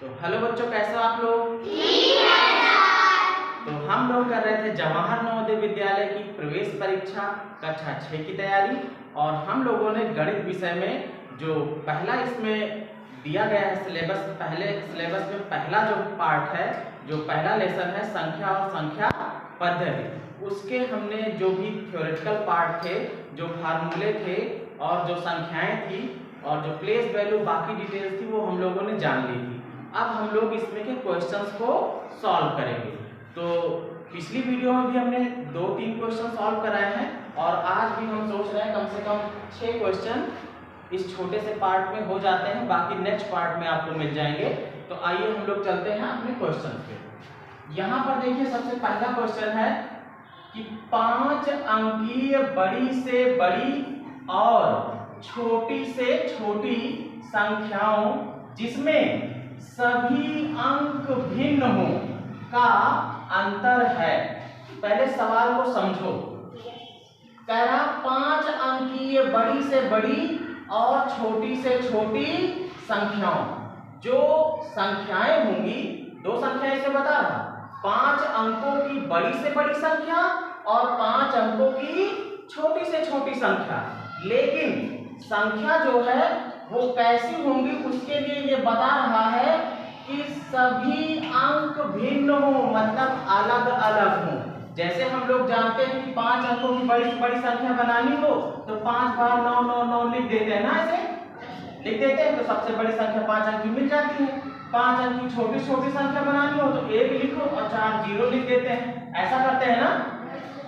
तो हेलो बच्चों, कैसे हो आप लोग? तो हम लोग कर रहे थे जवाहर नवोदय विद्यालय की प्रवेश परीक्षा कक्षा 6 की तैयारी। और हम लोगों ने गणित विषय में जो पहला इसमें दिया गया है सिलेबस, पहले सिलेबस में पहला जो पार्ट है, जो पहला लेसन है संख्या और संख्या पद्धति, उसके हमने जो भी थ्योरेटिकल पार्ट थे, जो फार्मूले थे और जो संख्याएं थी और जो प्लेस वैल्यू बाकी डिटेल्स थी, वो हम लोगों ने जान ली थी। अब हम लोग इसमें के क्वेश्चंस को सॉल्व करेंगे। तो पिछली वीडियो में भी हमने 2-3 क्वेश्चन सॉल्व कराए हैं और आज भी हम सोच रहे हैं कम से कम 6 क्वेश्चन इस छोटे से पार्ट में हो जाते हैं, बाकी नेक्स्ट पार्ट में आपको मिल जाएंगे। तो आइए हम लोग चलते हैं अपने क्वेश्चन पे। यहाँ पर देखिए, सबसे पहला क्वेश्चन है कि 5 अंकीय बड़ी से बड़ी और छोटी से छोटी संख्याओं जिसमें सभी अंक भिन्न हो का अंतर है। पहले सवाल को समझो। कह रहा 5 अंकीय बड़ी से बड़ी और छोटी से छोटी संख्याओं, जो संख्याएं होंगी, 2 संख्याएं इसे बता रहा, 5 अंकों की बड़ी से बड़ी संख्या और 5 अंकों की छोटी से छोटी संख्या। लेकिन संख्या जो है वो कैसी होंगी, उसके लिए ये बता रहा है कि सभी अंक भिन्न हो, मतलब अलग अलग हो। जैसे हम लोग जानते हैं कि 5 अंकों की बड़ी से बड़ी संख्या बनानी हो तो 5 बार 9 9 9 लिख देते हैं ना, ऐसे लिख देते हैं तो सबसे बड़ी संख्या 5 अंक की मिल जाती है। 5 अंक की छोटी छोटी संख्या बनानी हो तो 1 लिखो और 4 0 लिख देते हैं, ऐसा करते हैं ना।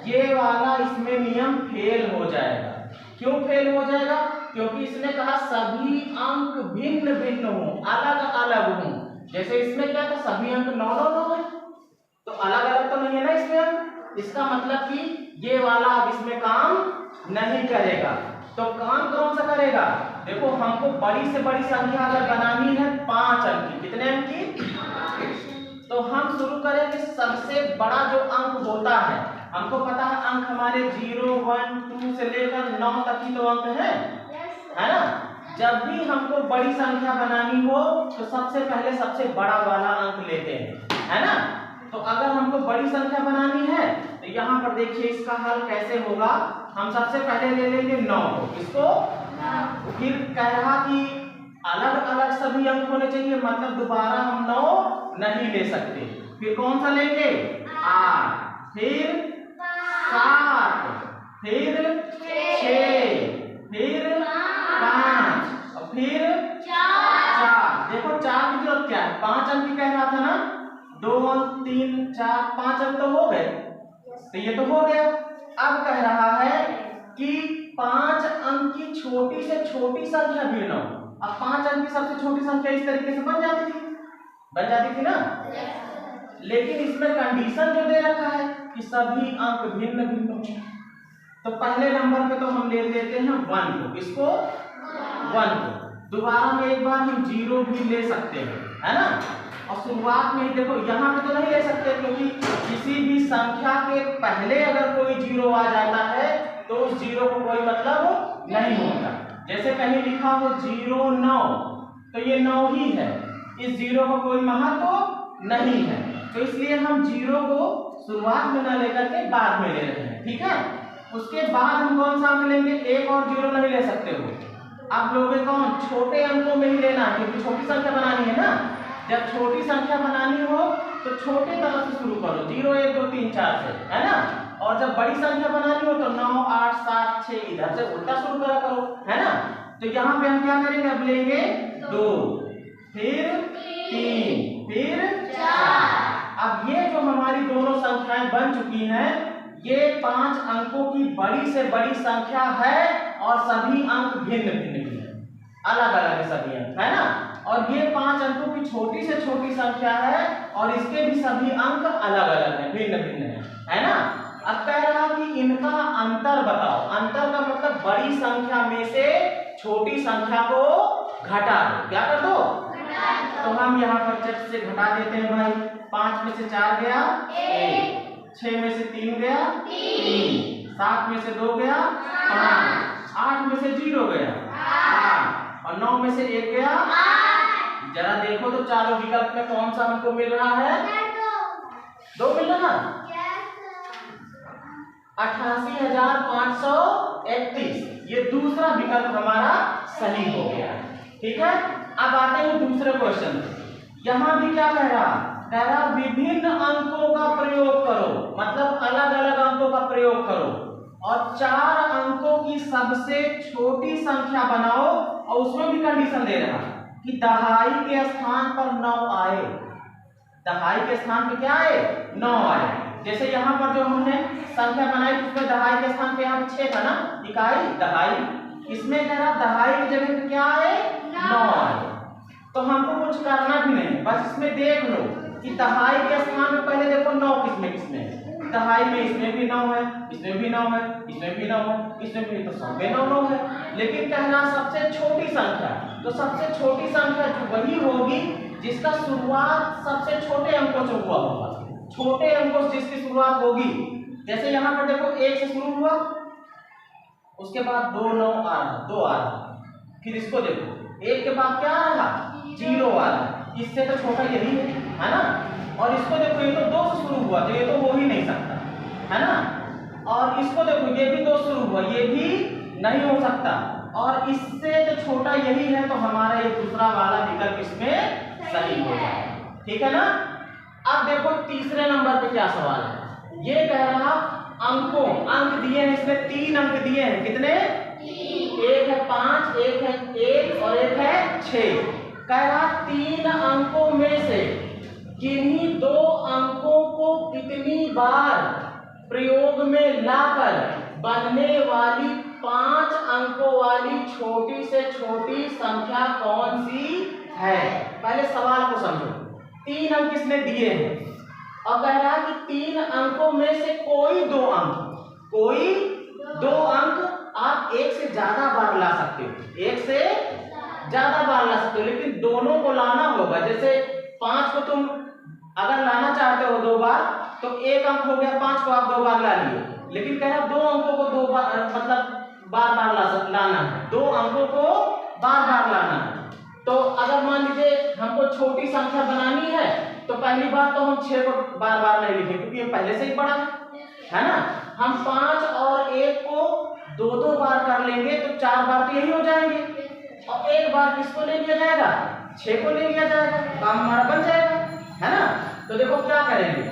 ये वाला इसमें नियम फेल हो जाएगा। क्यों फेल हो जाएगा? क्योंकि इसने कहा सभी अंक भिन्न भिन्न हो, अलग अलग हो। जैसे इसमें क्या था, सभी अंक 9 9 9 है, तो अलग अलग तो नहीं है ना इसमें अंक। इसका मतलब कि ये वाला अब इसमें काम नहीं करेगा। तो काम कौन सा करेगा? देखो, हमको बड़ी से बड़ी संख्या अगर बनानी है 5 अंक की, कितने अंक की, तो हम शुरू करेंगे सबसे बड़ा जो अंक होता है। हमको पता है अंक हमारे 0 1 2 से लेकर 9 तक ही तो अंक है ना। जब भी हमको बड़ी संख्या बनानी हो तो सबसे पहले सबसे बड़ा वाला अंक लेते हैं, है ना। तो अगर हमको बड़ी संख्या बनानी है तो यहाँ पर देखिए इसका हल कैसे होगा। हम सबसे पहले ले लेंगे 9 को, इसको फिर कह रहा कि अलग अलग सभी अंक होने चाहिए, मतलब दोबारा हम 9 नहीं ले सकते। फिर कौन सा लेंगे? 8, फिर 7, फिर 6, फिर 5 और फिर 4। देखो 4 की जरूरत क्या है, 5 अंक की कह रहा था ना, 2 3 4 5 अंक तो हो गए, तो ये तो हो गया। अब कह रहा है कि 5 अंक की छोटी से छोटी संख्या भिन्न हो। अब 5 अंक की सबसे छोटी संख्या इस तरीके से बन जाती थी ना। लेकिन इसमें कंडीशन जो दे रखा है कि सभी अंक भिन्न भिन्न हो। तो पहले नंबर पे तो हम ले लेते हैं 1 को, इसको 1 को। दोबारा में एक बार हम 0 भी ले सकते हैं, है ना। और शुरुआत में ही देखो, यहाँ पे तो नहीं ले सकते क्योंकि किसी भी संख्या के पहले अगर कोई 0 आ जाता है तो उस 0 को कोई मतलब नहीं होता। जैसे कहीं लिखा हो 0 9, तो ये 9 ही है, इस 0 को कोई महत्व नहीं है। तो इसलिए हम 0 को शुरुआत में न लेकर के बाद में ले रहे हैं, ठीक है। उसके बाद हम कौन सा अंक लेंगे? 1 और 0 नहीं ले सकते हो। अब लोगे कौन? छोटे अंकों में ही लेना है, क्योंकि छोटी संख्या बनानी है ना। जब छोटी संख्या बनानी हो तो छोटे तरफ से शुरू करो, 0 1 2 3 4 से, है ना। और जब बड़ी संख्या बनानी हो तो 9 8 7 6 इधर से उल्टा शुरू करा करो, है ना। तो यहाँ पे हम क्या करेंगे? अब लेंगे 2, फिर 3, फिर 4। अब ये जो हमारी दोनों संख्याएं बन चुकी हैं, ये 5 अंकों की बड़ी से बड़ी संख्या है और सभी अंक भिन्न भिन्न हैं, अलग अलग है सभी अंक, है ना। और ये 5 अंकों की छोटी से छोटी संख्या है और इसके भी सभी अंक अलग अलग हैं, भिन्न भिन्न है ना। अब कह रहा कि इनका अंतर बताओ। अंतर का मतलब बड़ी संख्या में से छोटी संख्या को घटा दो। क्या कर दो? तो हम यहाँ पर चट से घटा देते हैं भाई। 5 में से 4 गया 1, 6 में से 3 गया 3, 7 में से 2 गया 5, 8 में से 0 गया 8 और 9 में से 1 गया जरा देखो तो चारों विकल्प में कौन सा हमको मिल रहा है? 2 मिल रहा। 88,531, ये दूसरा विकल्प हमारा सही हो गया। ठीक है, अब आते हैं दूसरे क्वेश्चन। यहाँ भी क्या कह रहा? कह रहा विभिन्न अंकों का प्रयोग करो, मतलब अलग अलग अंकों का प्रयोग करो और 4 अंकों की सबसे छोटी संख्या बनाओ, और उसमें भी कंडीशन दे रहा कि दहाई के स्थान पर 9 आए। दहाई के स्थान पे क्या आए? 9 आए। जैसे यहाँ पर जो हमने संख्या बनाई उसमें दहाई के स्थान पे यहाँ 6 था ना, इकाई दहाई, इसमें कह रहा दहाई की जगह पे क्या आए? 9 आए। तो हमको कुछ करना भी नहीं, बस इसमें देख लो कि दहाई के स्थान में पहले देखो 9 किसमें किसमें, दहाई में इसमें भी 9 है, इसमें भी 9 है, इसमें भी 9 है, इसमें भी, तो सब में 9 है। लेकिन कहना सबसे छोटी संख्या, तो सबसे छोटी संख्या वही होगी जिसका शुरुआत सबसे छोटे अंकों से हुआ होगा। छोटे अंकों से जिसकी शुरुआत होगी, जैसे यहाँ पर देखो 1 से शुरू हुआ, उसके बाद 2 9 आ रहा, 2 आ रहा, फिर इसको देखो 1 के बाद क्या आ रहा? 0 आ रहा, इससे तो छोटा यही है ना। और इसको देखो ये तो 2 से शुरू हुआ, तो ये तो हो ही नहीं सकता, है ना। और इसको देखो ये भी 2 से शुरू हुआ, ये भी नहीं हो सकता, और इससे जो छोटा यही है, तो हमारा ये दूसरा वाला विकल्प इसमें सही हो जाएगा। ठीक है ना। अब देखो तीसरे नंबर पे क्या सवाल है। ये कह रहा अंकों, अंक दिए हैं इसमें 3 अंक दिए हैं, कितने? 1 है 5, 1 है 1 और 1 है 6। कह रहा 3 अंकों में से किन्हीं 2 अंकों को कितनी बार प्रयोग में लाकर बनने वाली 5 अंकों वाली छोटी से छोटी संख्या कौन सी है? पहले सवाल को समझो। 3 अंक इसने दिए हैं और कह रहा कि 3 अंकों में से कोई 2 अंक आप 1 से ज्यादा बार ला सकते हो, 1 से ज्यादा बार ला सकते हो, लेकिन दोनों को लाना होगा। जैसे 5 को तुम अगर लाना चाहते हो 2 बार, तो 1 अंक हो गया, 5 को आप 2 बार ला लिए, लेकिन कह रहा 2 अंकों को 2 बार, मतलब बार बार लाना है, 2 अंकों को बार बार लाना है। तो अगर मान लीजिए हमको छोटी संख्या बनानी है, तो पहली बार तो हम 6 को बार बार नहीं लिखेंगे क्योंकि ये पहले से ही बड़ा है ना। हम 5 और 1 को 2-2 बार कर लेंगे, तो 4 बार तो यही हो जाएंगे, और 1 बार किसको ले लिया जाएगा? 6 को ले लिया जाएगा, काम हमारा बन जाएगा, है ना। तो देखो क्या करेंगे,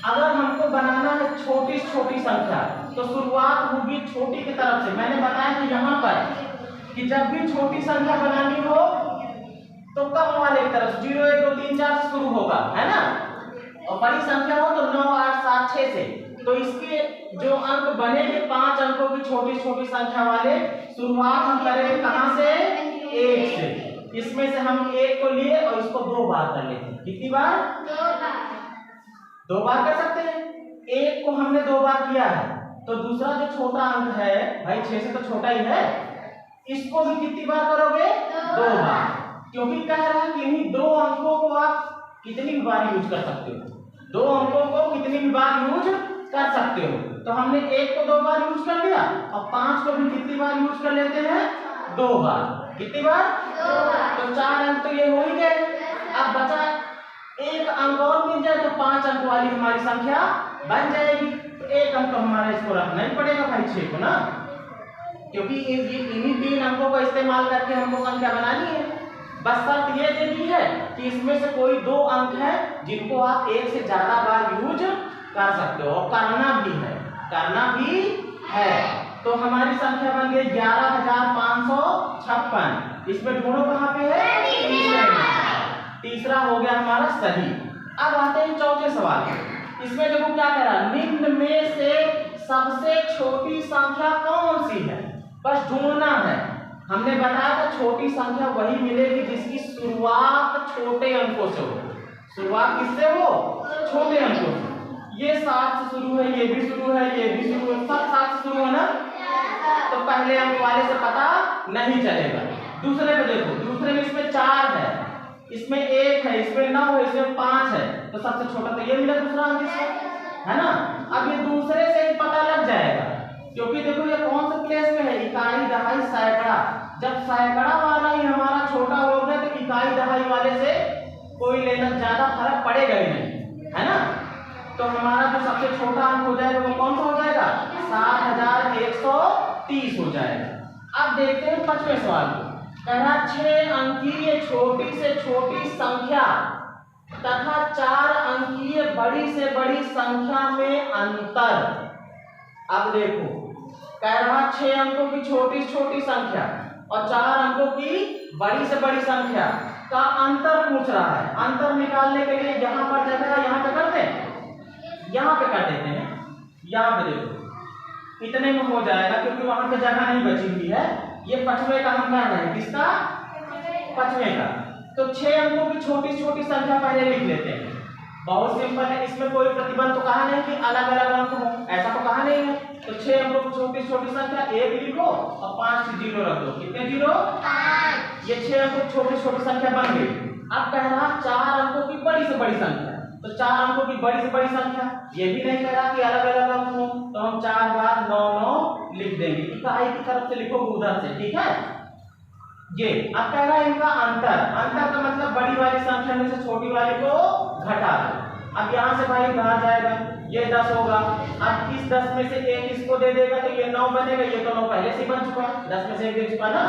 अगर हमको बनाना है छोटी से छोटी संख्या, तो शुरुआत होगी छोटी की तरफ से। मैंने बताया कि यहाँ पर कि जब भी छोटी संख्या बनानी हो तो कम वाले की तरफ 0 1 2 3 4 से शुरू होगा, है ना। और बड़ी संख्या हो तो 9 8 7 6 से। तो इसके जो अंक बनेंगे 5 अंकों की छोटी छोटी संख्या वाले, शुरुआत हम करेंगे कहां से? 1 से। इसमें से हम 1 को लिए और इसको 2 बार कर लेते हैं। कितनी बार? 2 बार कर सकते हैं। 1 को हमने 2 बार किया है, तो दूसरा जो छोटा अंक है भाई 6 से तो छोटा ही है, इसको भी कितनी बार करोगे? 2 बार। क्योंकि कह रहा है कि इन्हीं 2 अंकों को आप कितनी भी बार यूज कर सकते हो, 2 अंकों को कितनी भी बार यूज कर सकते हो। तो हमने 1 को 2 बार यूज कर लिया, और 5 को भी कितनी बार यूज कर लेते हैं? 2 बार। कितनी बार? 2 बार। तो 4 अंक तो ये हो ही गए। अब बचा 1 अंक और मिल जाए तो 5 अंक वाली हमारी संख्या बन जाएगी। तो 1 अंक तो हमारा इसको रखना ही पड़ेगा भाई 6 को ना, क्योंकि इन्हीं 3 अंकों का इस्तेमाल करके हमको संख्या बनानी है। बस शर्त ये दे दी है कि इसमें से कोई 2 अंक है जिनको आप 1 से ज्यादा बार यूज कर सकते हो, और करना भी है। तो हमारी संख्या बन गई 11,556। इसमें ढूंढो कहाँ पे है? तीसरा हो गया हमारा सही। अब आते हैं चौथे सवाल। इसमें देखो क्या कह रहा, निम्न में से सबसे छोटी संख्या कौन सी है? बस ढूंढना है। हमने बताया था छोटी संख्या वही मिलेगी जिसकी शुरुआत छोटे अंकों से हो। शुरुआत किससे हो? छोटे अंकों से। ये 7 से शुरू है, ये भी शुरू है, ये भी शुरू है, सब 7 से शुरू है ना। तो पहले अंक वाले से पता नहीं चलेगा। दूसरे पे देखो, दूसरे में इसमें 4 है, इसमें 1 है, इसमें 9 है, इसमें 5 है, तो सबसे छोटा तो ये मिला दूसरा अंक इसमें, है ना। अब ये दूसरे से ही पता लग जाएगा, क्योंकि देखो ये कौन से प्लेस में है? इकाई, दहाई, सैकड़ा। जब सैकड़ा वाला ही हमारा छोटा हो गया तो इकाई दहाई वाले से कोई लेना ज्यादा फर्क पड़ेगा ही नहीं, है ना। तो हमारा जो सबसे छोटा अंक हो जाएगा वो कौन सा हो जाएगा, 7130 हो जाएगा। अब देखते हैं 5वें सवाल को। कह रहा 6 अंकीय छोटी से छोटी संख्या तथा 4 अंकीय बड़ी से बड़ी संख्या में अंतर। अब देखो, कह रहा 6 अंकों की छोटी से छोटी संख्या और 4 अंकों की बड़ी से बड़ी संख्या का अंतर पूछ रहा है। अंतर निकालने के लिए यहाँ पर जगह यहाँ पे करते हैं, यहाँ पे कर देते हैं। यहाँ पे देखो इतने में हो जाएगा क्योंकि वहां पे जगह नहीं बची हुई है। ये 5वें का हम कर रहे हैं, किसका, 5वें का। तो 6 अंकों की छोटी छोटी संख्या पहले लिख लेते हैं। बहुत सिंपल है, इसमें कोई प्रतिबंध तो कहा नहीं कि अलग अलग अंक हो, ऐसा तो कहा नहीं है। तो 6 अंकों की छोटी छोटी संख्या 1 लिखो और 5 जीरो रख दो। कितने जीरो, 5। ये 6 अंकों की छोटी छोटी संख्या बन गई। अब कह रहा 4 अंकों की बड़ी से बड़ी संख्या, तो 4 अंकों की बड़ी से बड़ी संख्या, ये भी नहीं कह रहा कि अलग अलग अंक हो, तो हम 4 बार 9 9 लिख देंगे। इकाई की तरफ से लिखो उधर से, ठीक है। ये अब कह रहा है इनका अंतर। अंतर का मतलब बड़ी वाली संख्या में से छोटी वाली को घटा दो। अब यहाँ से भाई बाहर जाएगा, ये 10 होगा। अब इस 10 में से 1 इसको दे देगा तो ये 9 बनेगा। ये तो 9 पहले से बन चुका, 10 में से 1 दे चुका ना।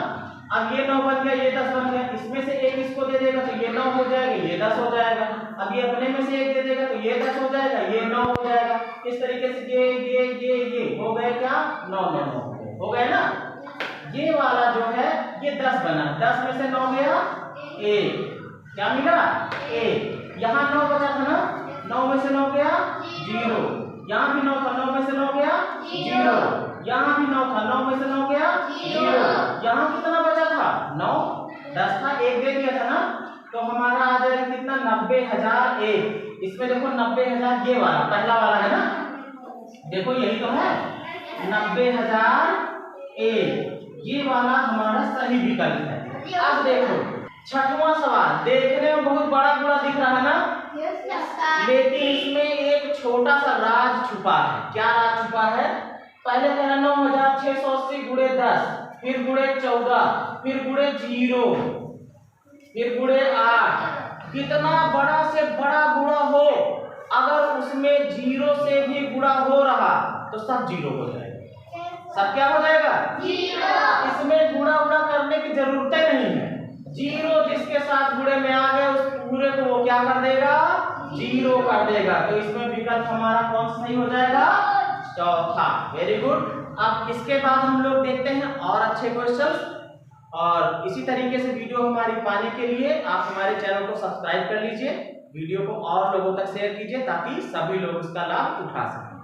अब ये 9 बन गया, ये 10 बन गया। इसमें से 1 इसको दे देगा तो ये 9 हो जाएगा, ये 10 हो जाएगा। अब ये अपने में से 1 दे देगा तो ये 10 हो जाएगा, ये 9 हो जाएगा। इस तरीके से ये हो गए क्या, 9 9 हो गए ना। ये वाला जो है ये 10 बना, 10 में से 9 गया 1, क्या मिला 1। यहाँ 9 बचा था ना, 9 में से 9 गया 0। यहाँ भी 9 था, 9 में से 9 गया 0। यहाँ भी 9 था, 9 में से 9 गया 0। यहाँ कितना बचा था 9, 10 था, 1 दे दिया था ना। तो हमारा आ जाएगा कितना, 90,001। इसमें देखो 90,000 ये वाला पहला वाला है ना, देखो यही तो है 90,001। ये वाला हमारा सही विकल्प है। अब देखो 6वां सवाल, देखने में बहुत बड़ा बड़ा दिख रहा है ना, लेकिन इसमें एक छोटा सा राज छुपा है। क्या राज छुपा है, पहले कह रहा 9,680 गुणे 10, फिर गुणे 14, फिर गुणे 0, फिर गुणे 8। कितना बड़ा से बड़ा गुणा हो, अगर उसमें 0 से भी गुणा हो रहा तो सब 0 हो जाएगा। सब क्या हो जाएगा, 0। इसमें गुणा उड़ा करने की जरूरत नहीं है। 0 जिसके साथ गुणे में आ गए उस पूरे को वो क्या कर देगा, 0 कर देगा। तो इसमें विकल्प हमारा कौन सा सही हो जाएगा, चौथा। Very good. अब इसके बाद हम लोग देखते हैं और अच्छे क्वेश्चंस। और इसी तरीके से वीडियो हमारी पाने के लिए आप हमारे चैनल को सब्सक्राइब कर लीजिए, वीडियो को और लोगों तक शेयर कीजिए ताकि सभी लोग इसका लाभ उठा सकें।